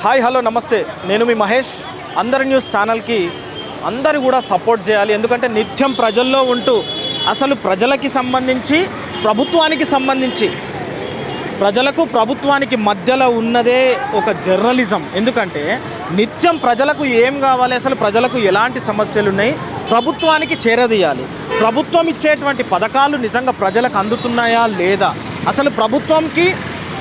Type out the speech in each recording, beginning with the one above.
Hi hello నమస్తే, నేను మీ మహేష్. అందరి న్యూస్ ఛానల్కి అందరూ కూడా సపోర్ట్ చేయాలి. ఎందుకంటే నిత్యం ప్రజల్లో ఉంటూ అసలు ప్రజలకి సంబంధించి ప్రభుత్వానికి సంబంధించి ప్రజలకు ప్రభుత్వానికి మధ్యలో ఉన్నదే ఒక జర్నలిజం. ఎందుకంటే నిత్యం ప్రజలకు ఏం కావాలి, అసలు ప్రజలకు ఎలాంటి సమస్యలు ఉన్నాయి, ప్రభుత్వానికి చేరదీయాలి. ప్రభుత్వం ఇచ్చేటువంటి పథకాలు నిజంగా ప్రజలకు అందుతున్నాయా లేదా, అసలు ప్రభుత్వంకి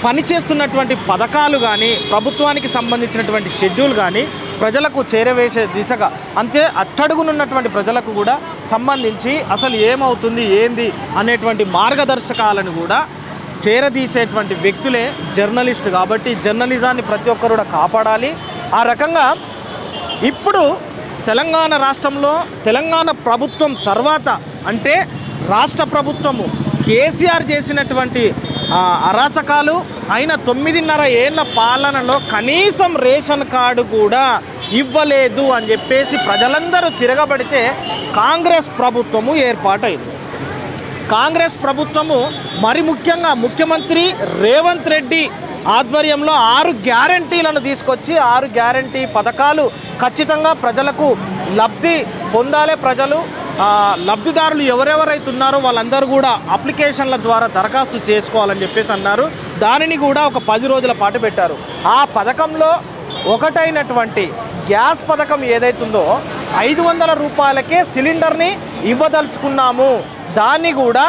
పనిచేస్తున్నటువంటి పథకాలు కానీ ప్రభుత్వానికి సంబంధించినటువంటి షెడ్యూల్ కానీ ప్రజలకు చేరవేసే దిశగా, అంతే అట్టడుగునున్నటువంటి ప్రజలకు కూడా సంబంధించి అసలు ఏమవుతుంది ఏంది అనేటువంటి మార్గదర్శకాలను కూడా చేరదీసేటువంటి వ్యక్తులే జర్నలిస్ట్. కాబట్టి జర్నలిజాన్ని ప్రతి ఒక్కరు కూడా కాపాడాలి. ఆ రకంగా ఇప్పుడు తెలంగాణ రాష్ట్రంలో తెలంగాణ ప్రభుత్వం తర్వాత అంటే రాష్ట్ర ప్రభుత్వము కేసీఆర్ చేసినటువంటి అరాచకాలు అయిన 9.5 ఏళ్ల పాలనలో కనీసం రేషన్ కార్డు కూడా ఇవ్వలేదు అని చెప్పేసి ప్రజలందరూ తిరగబడితే కాంగ్రెస్ ప్రభుత్వము ఏర్పాటైంది. కాంగ్రెస్ ప్రభుత్వము మరి ముఖ్యంగా ముఖ్యమంత్రి రేవంత్ రెడ్డి ఆధ్వర్యంలో 6 గ్యారంటీలను తీసుకొచ్చి 6 గ్యారంటీ పథకాలు ఖచ్చితంగా ప్రజలకు లబ్ధి పొందాలి. ప్రజలు లబ్ధిదారులు ఎవరెవరైతే ఉన్నారో వాళ్ళందరూ కూడా అప్లికేషన్ల ద్వారా దరఖాస్తు చేసుకోవాలని చెప్పేసి అన్నారు. దానిని కూడా ఒక 10 రోజుల పాటు పెట్టారు. ఆ పథకంలో ఒకటైనటువంటి గ్యాస్ పథకం ఏదైతుందో 500 రూపాయలకే సిలిండర్ని ఇవ్వదలుచుకున్నాము. దాన్ని కూడా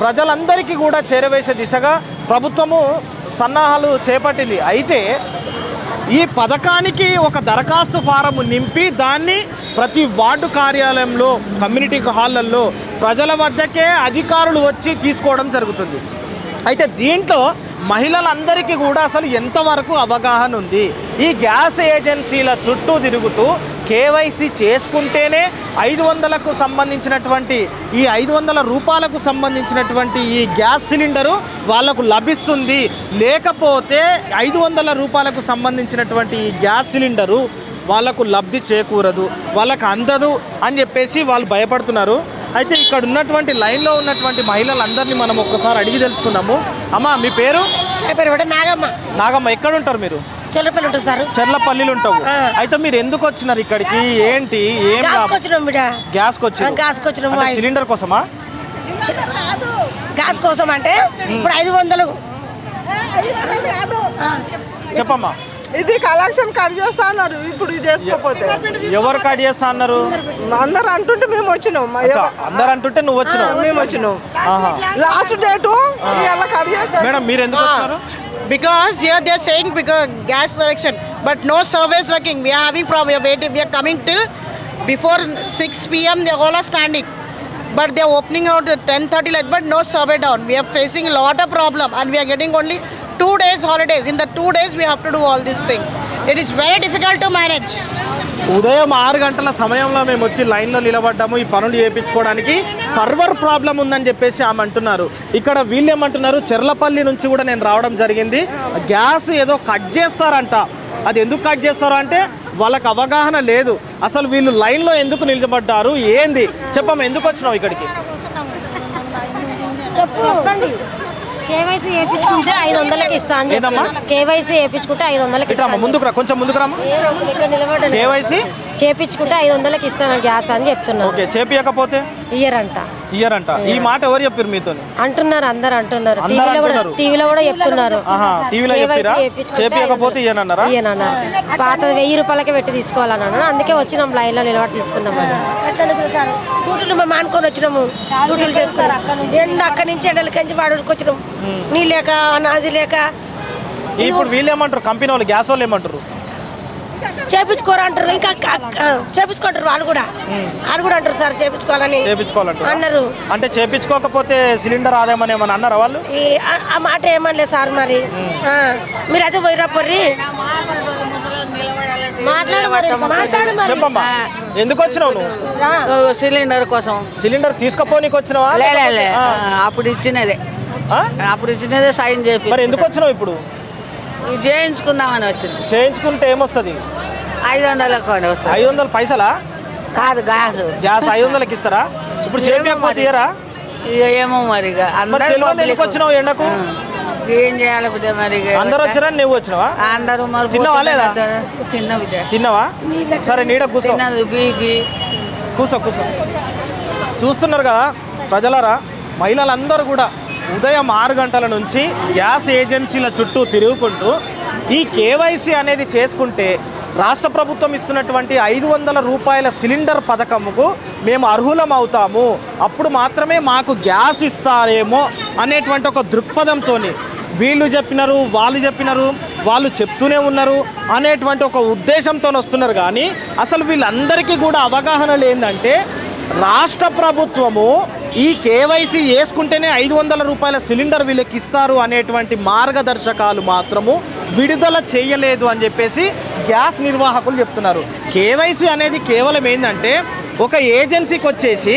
ప్రజలందరికీ కూడా చేరవేసే దిశగా ప్రభుత్వము సన్నాహాలు చేపట్టింది. అయితే ఈ పథకానికి ఒక దరఖాస్తు ఫారం నింపి దాన్ని ప్రతి వార్డు కార్యాలయంలో కమ్యూనిటీ హాళ్ళల్లో ప్రజల వద్దకే అధికారులు వచ్చి తీసుకోవడం జరుగుతుంది. అయితే దీంట్లో మహిళలందరికీ కూడా అసలు ఎంతవరకు అవగాహన ఉంది, ఈ గ్యాస్ ఏజెన్సీల చుట్టూ తిరుగుతూ కేవైసీ చేసుకుంటేనే 500కు సంబంధించినటువంటి ఈ 500 రూపాయలకు సంబంధించినటువంటి ఈ గ్యాస్ సిలిండరు వాళ్లకు లభిస్తుంది, లేకపోతే 500 రూపాయలకు సంబంధించినటువంటి ఈ గ్యాస్ సిలిండరు వాళ్ళకు లబ్ధి చేకూరదు, వాళ్ళకు అందదు అని చెప్పేసి వాళ్ళు భయపడుతున్నారు. అయితే ఇక్కడ ఉన్నటువంటి లైన్లో ఉన్నటువంటి మహిళలందరినీ మనం ఒక్కసారి అడిగి తెలుసుకుందాము. అమ్మ, మీ పేరు? నాగమ్మ. నాగమ్మ, ఎక్కడ ఉంటారు మీరు? చెర్లపల్లి ఉంటారు సార్. చెర్లపల్లిలో ఉంటావు. అయితే మీరు ఎందుకు వచ్చినారు ఇక్కడికి? ఏంటి ఏం గ్యాస్కి వచ్చినాము? సిలిండర్ కోసమా? గ్యాస్ కోసం అంటే ఇప్పుడు 500 చెప్పమ్మా. ఇది కలెక్షన్ కట్ చేస్తా అన్నారు. ఇప్పుడు చేసుకోకపోతే ఎవరు కట్ చేస్తా అన్నారు? అందరు అంటుంటే మేము వచ్చినాం. అందరు అంటుంటే నువ్వు వచ్చినావు? మేము వచ్చినాం. లాస్ట్ డేటు ఇలా కట్ చేస్తా. మేడం, మీరు ఎందుకు వచ్చారు? Because here they are saying because gas selection, but no service working. We are having problem. We are waiting. We are coming till before 6 p.m. They all are standing, but they are opening out at 10:30 like. But no survey down. We are facing a lot of problem, and we are getting only 2 days holidays. In the 2 days, we have to do all these things. It is very difficult to manage. ఉదయం 6 గంటల సమయంలో మేము వచ్చి లైన్లో నిలబడ్డాము ఈ పనులు చేయించుకోవడానికి. Server problem ఉందని చెప్పేసి ఆమె అంటున్నారు. ఇక్కడ వీళ్ళు ఏమంటున్నారు, చెర్లపల్లి నుంచి కూడా నేను రావడం జరిగింది, గ్యాస్ ఏదో కట్ చేస్తారంట. అది ఎందుకు కట్ చేస్తారో అంటే వాళ్ళకి అవగాహన లేదు. అసలు వీళ్ళు లైన్లో ఎందుకు నిలబడ్డారు, ఏంది చెప్పమ్మా, ఎందుకు వచ్చినావు ఇక్కడికి? కేవైసీ వేయించుకుంటే 500కి ఇస్తాను. కేవైసీ వేయించుకుంటే 500కి ఇస్తాను. ముందుకు రా, కొంచెం ముందుకు రామా. కేవైసీ చేపించుకుంటే 500కి ఇస్తాను గ్యాస్ అని చెప్తున్నారు. ఓకే, చేపియకపోతే ఇయ్యరంట. ఈ మాట ఎవరు చెప్పారు మీతో? అంటున్నారు, అందరు అంటున్నారు. టీవీలో కూడా చెప్తున్నారు. చేపియకపోతే ఇయ్యనన్నారా? పాత 1000 రూపాయలకే పెట్టి తీసుకోవాలన్నా. అందుకే వచ్చినాం లైన్లో నిలబడి తీసుకుందామని. తూటులు మేము అనుకొని వచ్చినాము. తూటులు చేసుకున్నారు. ఎండ అక్కడి నుంచి ఎండలకించి వాడుకు వచ్చినాం. నీ లేక నాది లేక. ఇప్పుడు వీళ్ళు ఏమంటారు, కంపెనీ వాళ్ళు గ్యాస్ వాళ్ళు ఏమంటారు? చేపించుకోరు అంటారు. ఇంకా చేపించుకుంటారు వాళ్ళు కూడా అంటారు సార్ చేపించుకోవాలని అన్నారు. అంటే చేపించుకోకపోతే సిలిండర్ ఆదాయమని ఏమన్నా అన్నారా వాళ్ళు? ఆ మాట ఏమనలేదు సార్. మరి మీరు అయితే పోయిరా పొర్రి చెప్పమ్మా, ఎందుకు వచ్చినావు నువ్వు? సిలిండర్ కోసం. సిలిండర్ తీసుకపోనీకి వచ్చినావా? అప్పుడు ఇచ్చినదే సైన్ చేపి. మరి ఎందుకు వచ్చినావు ఇప్పుడు? చేయించుకుందామని వచ్చింది. చేయించుకుంటే ఏమొస్తుంది? 500 వస్తుంది. 500 పైసలా? కాదు, గ్యాస్ 500కి ఇస్తారా? ఇప్పుడు చేపించకపోతే ఇయ్యరా? ఏమో మరి వచ్చినావు ఎండకు ఏం చేయాలి బిడ్డ మరి అందరు వచ్చారా నువ్వు వచ్చినావా అందరూ మరి తిన్నావా లేదా? చిన్న బిడ్డ తిన్నావా సరే నీడ కూర్చో తిన్నది బీపీ కూర్చో చూస్తున్నారు కదా ప్రజలరా, మహిళలందరూ కూడా ఉదయం 6 గంటల నుంచి గ్యాస్ ఏజెన్సీల చుట్టూ తిరుగుకుంటూ ఈ కేవైసీ అనేది చేసుకుంటే రాష్ట్ర ప్రభుత్వం ఇస్తున్నటువంటి 500 రూపాయల సిలిండర్ పథకముకు మేము అర్హులం అవుతాము, అప్పుడు మాత్రమే మాకు గ్యాస్ ఇస్తారేమో అనేటువంటి ఒక దృక్పథంతో వీళ్ళు చెప్పినారు వాళ్ళు చెప్తూనే ఉన్నారు అనేటువంటి ఒక ఉద్దేశంతో వస్తున్నారు. కానీ అసలు వీళ్ళందరికీ కూడా అవగాహన లేదంటే రాష్ట్ర ప్రభుత్వము ఈ కేవైసీ వేసుకుంటేనే 500 రూపాయల సిలిండర్ వీళ్ళకి ఇస్తారు అనేటువంటి మార్గదర్శకాలు మాత్రము విడుదల చేయలేదు అని చెప్పేసి గ్యాస్ నిర్వాహకులు చెప్తున్నారు. కేవైసీ అనేది కేవలం ఏంటంటే ఒక ఏజెన్సీకి వచ్చేసి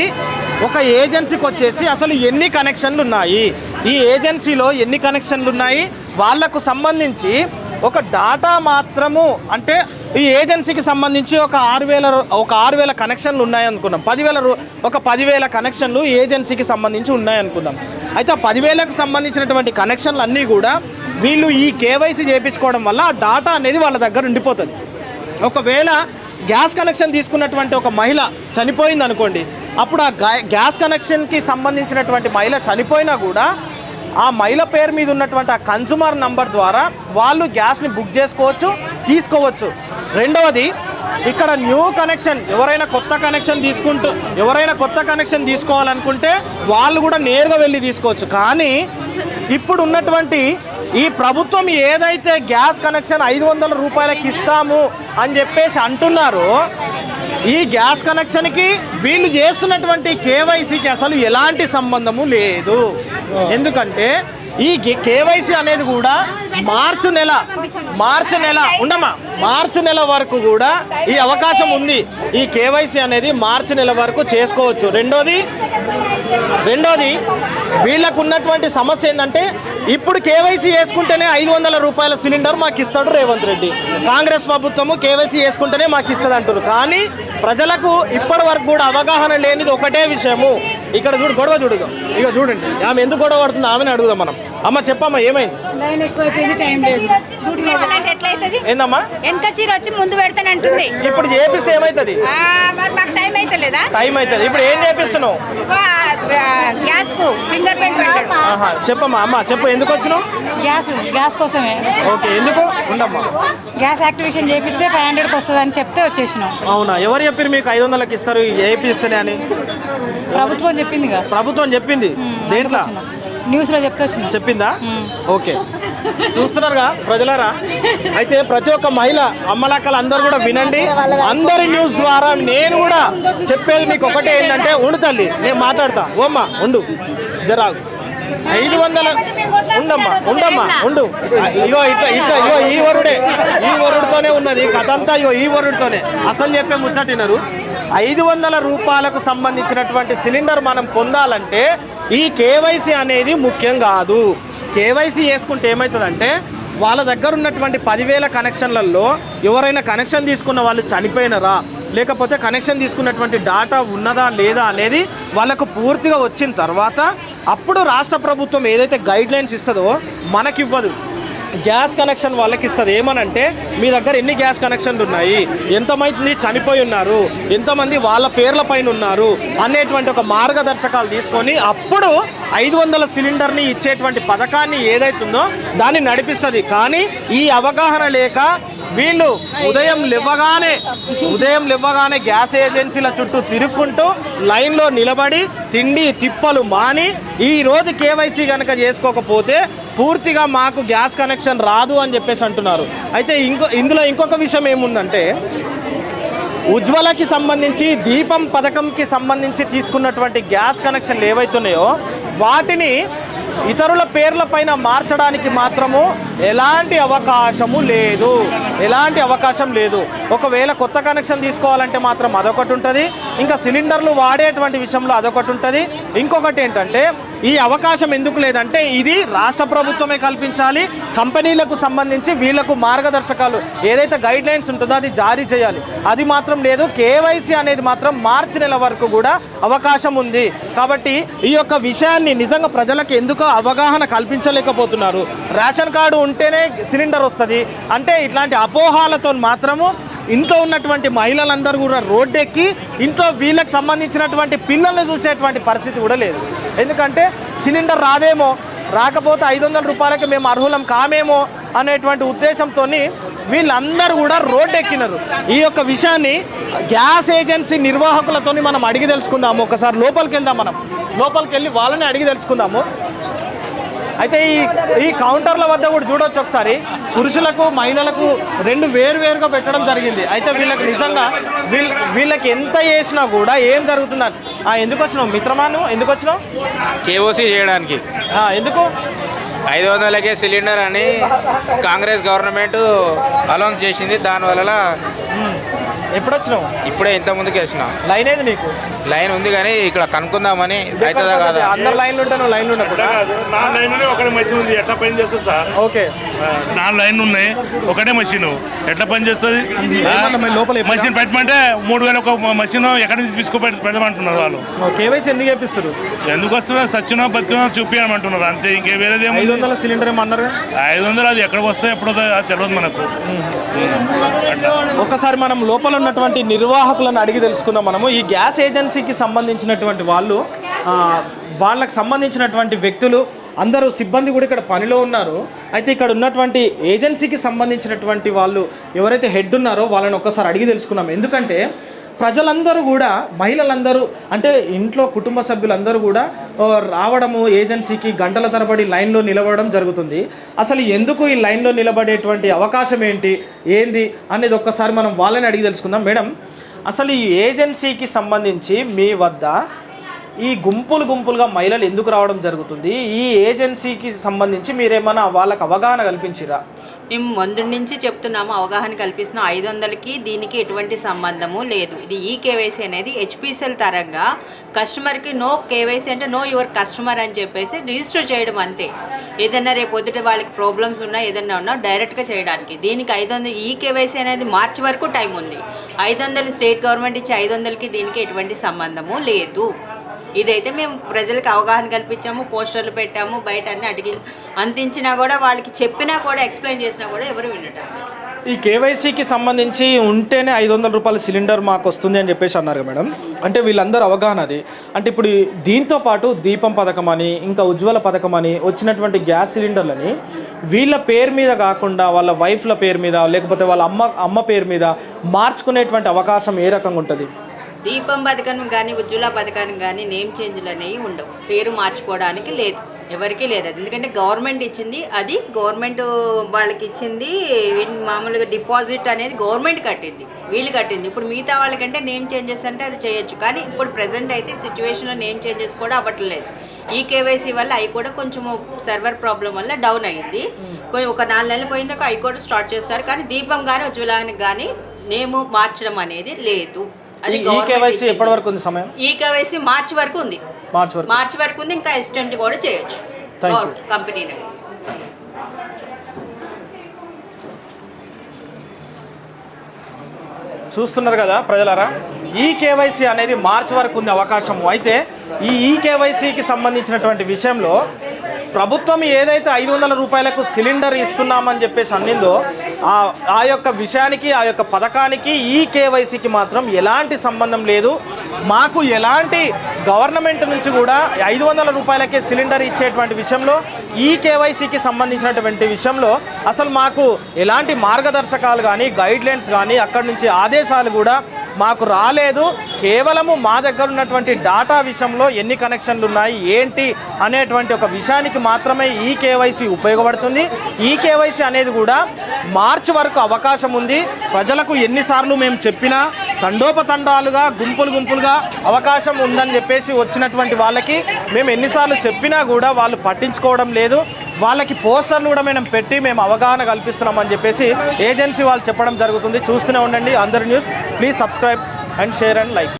అసలు ఎన్ని కనెక్షన్లు ఉన్నాయి, ఈ ఏజెన్సీలో ఎన్ని కనెక్షన్లు ఉన్నాయి, వాళ్లకు సంబంధించి ఒక డాటా మాత్రము, అంటే ఈ ఏజెన్సీకి సంబంధించి ఒక 6,000 కనెక్షన్లు ఉన్నాయనుకున్నాం. 10,000 కనెక్షన్లు ఏజెన్సీకి సంబంధించి ఉన్నాయనుకుందాం. అయితే ఆ 10,000కు సంబంధించినటువంటి కనెక్షన్లు అన్నీ కూడా వీళ్ళు ఈ కేవైసీ చేయించుకోవడం వల్ల ఆ డాటా అనేది వాళ్ళ దగ్గర ఉండిపోతుంది. ఒకవేళ గ్యాస్ కనెక్షన్ తీసుకున్నటువంటి ఒక మహిళ చనిపోయింది అనుకోండి, అప్పుడు ఆ గ్యాస్ కనెక్షన్కి సంబంధించినటువంటి మహిళ చనిపోయినా కూడా ఆ మహిళ పేరు మీద ఉన్నటువంటి ఆ కన్జ్యూమర్ నంబర్ ద్వారా వాళ్ళు గ్యాస్ని బుక్ చేసుకోవచ్చు, తీసుకోవచ్చు. రెండవది, ఇక్కడ న్యూ కనెక్షన్ ఎవరైనా కొత్త కనెక్షన్ తీసుకోవాలనుకుంటే వాళ్ళు కూడా నేరుగా వెళ్ళి తీసుకోవచ్చు. కానీ ఇప్పుడు ఉన్నటువంటి ఈ ప్రభుత్వం ఏదైతే గ్యాస్ కనెక్షన్ 500 రూపాయలకి ఇస్తాము అని చెప్పేసి అంటున్నారో, ఈ గ్యాస్ కనెక్షన్కి వీళ్ళు చేస్తున్నటువంటి కేవైసీకి అసలు ఎలాంటి సంబంధము లేదు. ఎందుకంటే ఈ కేవైసీ అనేది కూడా మార్చి నెల వరకు కూడా ఈ అవకాశం ఉంది. ఈ కేవైసీ అనేది మార్చి నెల వరకు చేసుకోవచ్చు. రెండోది వీళ్ళకు ఉన్నటువంటి సమస్య ఏంటంటే ఇప్పుడు కేవైసీ వేసుకుంటేనే 500 రూపాయల సిలిండర్ మాకు ఇస్తాడు రేవంత్ రెడ్డి. కాంగ్రెస్ ప్రభుత్వము కేవైసీ వేసుకుంటేనే మాకు ఇస్తుంది అంటారు. కానీ ప్రజలకు ఇప్పటి వరకు కూడా అవగాహన లేనిది ఒకటే విషయము. ఇక్కడ గొడవ ఇక చూడండి, ఆమె ఎందుకు గొడవ పడుతుంది ఆమెను అడుగుదాం మనం. అమ్మ చెప్పమ్మా, ఏమైంది? ఏందమ్మా వెనక చీర వచ్చి ముందు పెడతానంటుంది. ఇప్పుడు చేపిస్తే ఏమైతుంది? టైం అవుతుంది. ఇప్పుడు ఏం చేపిస్తున్నావు? గ్యాస్ కు ఫింగర్ ప్రింట్ పెట్టాడు. చెప్పమ్మా, అమ్మ చెప్పు, ఎందుకు వచ్చినావు? గ్యాస్ కోసమే. ఓకే, ఎందుకు? ఉండమ్మా. గ్యాస్ యాక్టివేషన్ చేపిస్తే 500కి వస్తుంది అని చెప్తే వచ్చేసినాం. అవునా? ఎవరు చెప్పారు మీకు 500కి ఇస్తారు చేపిస్తేనే అని? ప్రభుత్వం చెప్పిందిగా. ప్రభుత్వం చెప్పింది దేంట్లో? న్యూస్లో చెప్పిందా? ఓకే, చూస్తున్నారుగా ప్రజలారా. అయితే ప్రతి ఒక్క మహిళ అమ్మలక్కలు అందరూ కూడా వినండి. అందరి న్యూస్ ద్వారా నేను కూడా చెప్పేది మీకు ఒకటే ఏంటంటే, ఉండు తల్లి నేను మాట్లాడతా. ఓమ్మా ఉండు, జరాగు. 500 ఉండు. ఇగో ఈ వరుడితోనే ఉన్నది కథ అంతా. ఈ వరుడితోనే అసలు చెప్పే ముచ్చటినరు. 500 రూపాయలకు సంబంధించినటువంటి సిలిండర్ మనం పొందాలంటే ఈ కేవైసీ అనేది ముఖ్యం కాదు. కేవైసీ చేసుకుంటే ఏమవుతుందంటే వాళ్ళ దగ్గర ఉన్నటువంటి 10,000 కనెక్షన్లలో ఎవరైనా కనెక్షన్ తీసుకున్న వాళ్ళు చనిపోయినారా, లేకపోతే కనెక్షన్ తీసుకున్నటువంటి డాటా ఉన్నదా లేదా అనేది వాళ్ళకు పూర్తిగా వచ్చిన తర్వాత అప్పుడు రాష్ట్ర ప్రభుత్వం ఏదైతే గైడ్లైన్స్ ఇస్తుందో మనకివ్వదు, గ్యాస్ కనెక్షన్ వాళ్ళకి ఇస్తుంది. ఏమనంటే మీ దగ్గర ఎన్ని గ్యాస్ కనెక్షన్లు ఉన్నాయి, ఎంతమంది చనిపోయి ఉన్నారు, ఎంతమంది వాళ్ళ పేర్ల పైన ఉన్నారు అనేటువంటి ఒక మార్గదర్శకాలు తీసుకొని అప్పుడు 500 సిలిండర్ని ఇచ్చేటువంటి పథకాన్ని ఏదైతుందో దాన్ని నడిపిస్తుంది. కానీ ఈ అవగాహన లేక వీళ్ళు ఉదయం లేవగానే గ్యాస్ ఏజెన్సీల చుట్టూ తిరుక్కుంటూ లైన్లో నిలబడి తిండి తిప్పలు మాని ఈరోజు కేవైసీ కనుక చేసుకోకపోతే పూర్తిగా మాకు గ్యాస్ కనెక్షన్ రాదు అని చెప్పేసి అంటున్నారు. అయితే ఇందులో ఇంకొక విషయం ఏముందంటే, ఉజ్వలకి సంబంధించి దీపం పథకంకి సంబంధించి తీసుకున్నటువంటి గ్యాస్ కనెక్షన్లు ఏవైతున్నాయో వాటిని ఇతరుల పేర్ల పైన మార్చడానికి మాత్రము ఎలాంటి అవకాశము లేదు, ఎలాంటి అవకాశం లేదు. ఒకవేళ కొత్త కనెక్షన్ తీసుకోవాలంటే మాత్రం అదొకటి ఉంటుంది, ఇంకా సిలిండర్లు వాడేటువంటి విషయంలో అదొకటి ఉంటుంది. ఇంకొకటి ఏంటంటే ఈ అవకాశం ఎందుకు లేదంటే ఇది రాష్ట్ర ప్రభుత్వమే కల్పించాలి. కంపెనీలకు సంబంధించి వీళ్లకు మార్గదర్శకాలు ఏదైతే గైడ్ లైన్స్ ఉంటుందో అది జారీ చేయాలి. అది మాత్రం లేదు. కేవైసీ అనేది మాత్రం మార్చి నెల వరకు కూడా అవకాశం ఉంది. కాబట్టి ఈ యొక్క విషయాన్ని నిజంగా ప్రజలకు ఎందుకు అవగాహన కల్పించలేకపోతున్నారు. రేషన్ కార్డు ఉంటేనే సిలిండర్ వస్తుంది అంటే ఇట్లాంటి అపోహాలతో మాత్రము ఇంట్లో ఉన్నటువంటి మహిళలందరూ కూడా రోడ్డెక్కి ఇంట్లో వీళ్ళకి సంబంధించినటువంటి పిల్లల్ని చూసేటువంటి పరిస్థితి కూడా లేదు. ఎందుకంటే సిలిండర్ రాదేమో, రాకపోతే 500 రూపాయలకి మేము అర్హులం కామేమో అనేటువంటి ఉద్దేశంతో వీళ్ళందరూ కూడా రోడ్డెక్కినారు. ఈ యొక్క విషయాన్ని గ్యాస్ ఏజెన్సీ నిర్వాహకులతో మనం అడిగి తెలుసుకుందాము. ఒకసారి లోపలికి వెళ్దాం, మనం లోపలికి వెళ్ళి వాళ్ళని అడిగి తెలుసుకుందాము. అయితే ఈ కౌంటర్ల వద్ద కూడా చూడొచ్చు ఒకసారి పురుషులకు మహిళలకు రెండు వేరువేరుగా పెట్టడం జరిగింది. అయితే వీళ్ళకి నిజంగా వీళ్ళకి ఎంత చేసినా కూడా ఏం జరుగుతుందని. ఎందుకు వచ్చినావు మిత్రమాను, ఎందుకు వచ్చినావు? కేఓసీ చేయడానికి. ఎందుకు? 500కే సిలిండర్ అని కాంగ్రెస్ గవర్నమెంట్ అనౌన్స్ చేసింది. దానివల్ల ఎప్పుడు వచ్చినావు? ఇప్పుడే ఇంత ముందుకు వేసిన. లైన్ ఏది నీకు? లైన్ ఉంది కానీ ఇక్కడ కనుక్కుందామని అవుతుందా కాదా. అందరు లైన్లు ఉంటాయి, నువ్వు లైన్లు ఉండకుండా. 4 లైన్లు ఒకటే మషిన్ ఉంది, ఎట్లా పని చేస్తుంది సార్? ఓకే, 4 లైన్లు ఉన్నాయి, ఒకటే మషిన్ ఎట్లా పని చేస్తుంది? మషిన్ పెట్టమంటే 3000 ఒక మషిన్ ఎక్కడి నుంచి పెడదామంటున్నారు వాళ్ళు. కేవైసీ ఎందుకు చేపిస్తారు? ఎందుకు వస్తున్నారు? సచ్చినో బతికినో చూపించమంటున్నారు అంతే, ఇంకే వేరేది ఏమో. 500 సిలిండర్ ఏమన్నారు? 500 అది ఎక్కడికి వస్తాయి ఎప్పుడో తెలియదు మనకు. ఒకసారి మనం లోపల ఉన్నటువంటి నిర్వాహకులను అడిగి తెలుసుకుందాం. మనము ఈ గ్యాస్ ఏజెన్సీకి సంబంధించినటువంటి వాళ్ళకి సంబంధించినటువంటి వ్యక్తులు అందరూ సిబ్బంది కూడా ఇక్కడ పనిలో ఉన్నారు. అయితే ఇక్కడ ఉన్నటువంటి ఏజెన్సీకి సంబంధించినటువంటి వాళ్ళు ఎవరైతే హెడ్ ఉన్నారో వాళ్ళని ఒక్కసారి అడిగి తెలుసుకున్నాం. ఎందుకంటే ప్రజలందరూ కూడా, మహిళలందరూ అంటే ఇంట్లో కుటుంబ సభ్యులందరూ కూడా రావడము ఏజెన్సీకి గంటల తరబడి లైన్లో నిలబడడం జరుగుతుంది. అసలు ఎందుకు ఈ లైన్లో నిలబడేటువంటి అవకాశం ఏంది అనేది ఒక్కసారి మనం వాళ్ళని అడిగి తెలుసుకుందాం. మేడం, అసలు ఈ ఏజెన్సీకి సంబంధించి మీ వద్ద ఈ గుంపులుగా మహిళలు ఎందుకు రావడం జరుగుతుంది? ఈ ఏజెన్సీకి సంబంధించి మీరేమైనా వాళ్ళకి అవగాహన కల్పించిరా? మేము ముందు నుంచి చెప్తున్నాము, అవగాహన కల్పిస్తున్నాం. 500కి దీనికి ఎటువంటి సంబంధము లేదు. ఇది ఈ కేవైసీ అనేది హెచ్పిసిఎల్ తరంగా కస్టమర్కి నో కేవైసీ అంటే నో యువర్ కస్టమర్ అని చెప్పేసి రిజిస్టర్ చేయడం అంతే. ఏదైనా రేపు పొద్దుట వాళ్ళకి ప్రాబ్లమ్స్ ఉన్నా ఏదైనా ఉన్నా డైరెక్ట్గా చేయడానికి. దీనికి 500 ఈ కేవైసీ అనేది మార్చి వరకు టైం ఉంది. 500 స్టేట్ గవర్నమెంట్ ఇచ్చే 500కి దీనికి ఎటువంటి సంబంధము లేదు. ఇదైతే మేము ప్రజలకు అవగాహన కల్పించాము, పోస్టర్లు పెట్టాము, బయట అన్ని అందించినా కూడా వాళ్ళకి చెప్పినా కూడా ఎక్స్ప్లెయిన్ చేసినా కూడా ఎవరు వినటం. ఈ కేవైసీకి సంబంధించి ఉంటేనే 500 రూపాయల సిలిండర్ మాకు వస్తుంది అని చెప్పేసి అన్నారు మేడం. అంటే వీళ్ళందరూ అవగాహన అది. అంటే ఇప్పుడు దీంతో పాటు దీపం పథకం అని ఇంకా ఉజ్వల పథకం అని వచ్చినటువంటి గ్యాస్ సిలిండర్లని వీళ్ళ పేరు మీద కాకుండా వాళ్ళ వైఫ్ల పేరు మీద లేకపోతే వాళ్ళ అమ్మ పేరు మీద మార్చుకునేటువంటి అవకాశం ఏ రకంగా ఉంటుంది? దీపం పథకం కానీ ఉజ్వల పథకానికి కానీ నేమ్ చేంజ్లు అనేవి ఉండవు. పేరు మార్చుకోవడానికి లేదు, ఎవరికీ లేదు. అది ఎందుకంటే గవర్నమెంట్ ఇచ్చింది, అది గవర్నమెంట్ వాళ్ళకి ఇచ్చింది. మామూలుగా డిపాజిట్ అనేది గవర్నమెంట్ కట్టింది, వీళ్ళు కట్టింది. ఇప్పుడు మిగతా వాళ్ళకంటే నేమ్ చేంజెస్ అంటే అది చేయొచ్చు, కానీ ఇప్పుడు ప్రజెంట్ అయితే సిచ్యువేషన్లో నేమ్ చేంజెస్ కూడా అవ్వట్లేదు. ఈ కేవైసీ వల్ల అవి కూడా కొంచెం సర్వర్ ప్రాబ్లం వల్ల డౌన్ అయ్యింది. ఒక 4 నెలలు పోయిందాక అవి కూడా స్టార్ట్ చేస్తారు, కానీ దీపం కానీ ఉజ్వలానికి కానీ నేమ్ మార్చడం అనేది లేదు. అది కేవైసీ ఎప్పటి వరకు ఉంది సమయం? ఈ కేవైసీ మార్చి వరకు ఉంది. మార్చి వరకు ఉంది. ఇంకా ఎక్స్టెండ్ కూడా చేయొచ్చు కంపెనీని. చూస్తున్నారు కదా ప్రజలారా, ఈ కేవైసీ అనేది మార్చి వరకు ఉంది అవకాశము. అయితే ఈ కేవైసీకి సంబంధించినటువంటి విషయంలో ప్రభుత్వం ఏదైతే 500 రూపాయలకు సిలిండర్ ఇస్తున్నామని చెప్పేసి అన్నిందో ఆ యొక్క విషయానికి, ఆ యొక్క పథకానికి ఈ కేవైసీకి మాత్రం ఎలాంటి సంబంధం లేదు. మాకు ఎలాంటి గవర్నమెంట్ నుంచి కూడా 500 రూపాయలకే సిలిండర్ ఇచ్చేటువంటి విషయంలో, ఈ కేవైసీకి సంబంధించినటువంటి విషయంలో అసలు మాకు ఎలాంటి మార్గదర్శకాలు కానీ గైడ్ లైన్స్ కానీ అక్కడి నుంచి ఆదేశాలు కూడా మాకు రాలేదు. కేవలము మా దగ్గర ఉన్నటువంటి డాటా విషయంలో ఎన్ని కనెక్షన్లు ఉన్నాయి ఏంటి అనేటువంటి ఒక విషయానికి మాత్రమే ఈ కేవైసీ ఉపయోగపడుతుంది. ఈ కేవైసీ అనేది కూడా మార్చి వరకు అవకాశం ఉంది. ప్రజలకు ఎన్నిసార్లు మేము చెప్పినా తండోపతండాలుగా గుంపులుగా అవకాశం ఉందని చెప్పేసి వచ్చినటువంటి వాళ్ళకి మేము ఎన్నిసార్లు చెప్పినా కూడా వాళ్ళు పట్టించుకోవడం లేదు. వాళ్ళకి పోస్టర్లు కూడా మేము పెట్టి మేము అవగాహన కల్పిస్తున్నామని చెప్పేసి ఏజెన్సీ వాళ్ళు చెప్పడం జరుగుతుంది. చూస్తూనే ఉండండి అందరి news. Please subscribe and share and like.